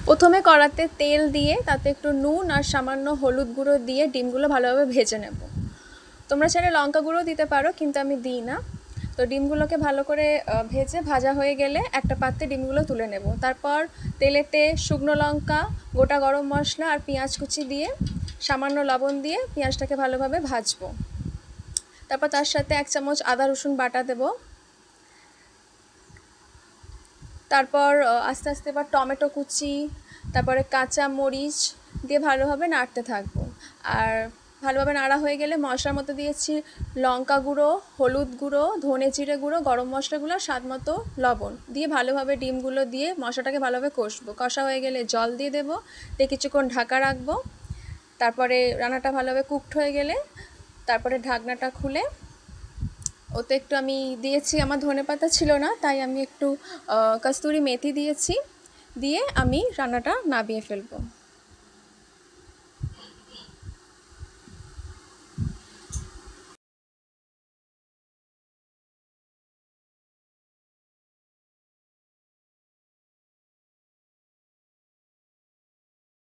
প্রথমে কড়াতে তেল দিয়ে তাতে একটু নুন আর সামান্য হলুদ গুঁড়ো দিয়ে ডিমগুলো ভালোভাবে ভেজে নেব। তোমরা চাইলে লঙ্কা গুঁড়ো দিতে পারো, কিন্তু আমি দিই না। তো ডিমগুলোকে ভালো করে ভেজে ভাজা হয়ে গেলে একটা পাত্রে ডিমগুলো তুলে নেব। তারপর তেলেতে শুকনো লঙ্কা, গোটা গরম মশলা আর পেঁয়াজ কুচি দিয়ে সামান্য লবণ দিয়ে পেঁয়াজটাকে ভালোভাবে ভাজবো। তারপর তার সাথে 1 চামচ আদা রসুন বাটা দেব। তারপর আস্তে আস্তে এবার টমেটো কুচি, তারপরে কাঁচা মরিচ দিয়ে ভালোভাবে নাড়তে থাকবো। আর ভালোভাবে নাড়া হয়ে গেলে মশলার মতো দিয়েছি লঙ্কা গুঁড়ো, হলুদ গুঁড়ো, ধনে জিরে গুঁড়ো, গরম মশলাগুলো, স্বাদ মতো লবণ দিয়ে ভালোভাবে ডিমগুলো দিয়ে মশলাটাকে ভালোভাবে কষবো। কষা হয়ে গেলে জল দিয়ে দেবো, দিয়ে কিছুক্ষণ ঢাকা রাখবো। তারপরে রান্নাটা ভালোভাবে কুকড হয়ে গেলে তারপরে ঢাকনাটা খুলে ওতে একটু আমি দিয়েছি, আমার ধনেপাতা ছিল না তাই আমি একটু কস্তুরি মেথি দিয়েছি, দিয়ে আমি রান্নাটা নামিয়ে ফেলবো।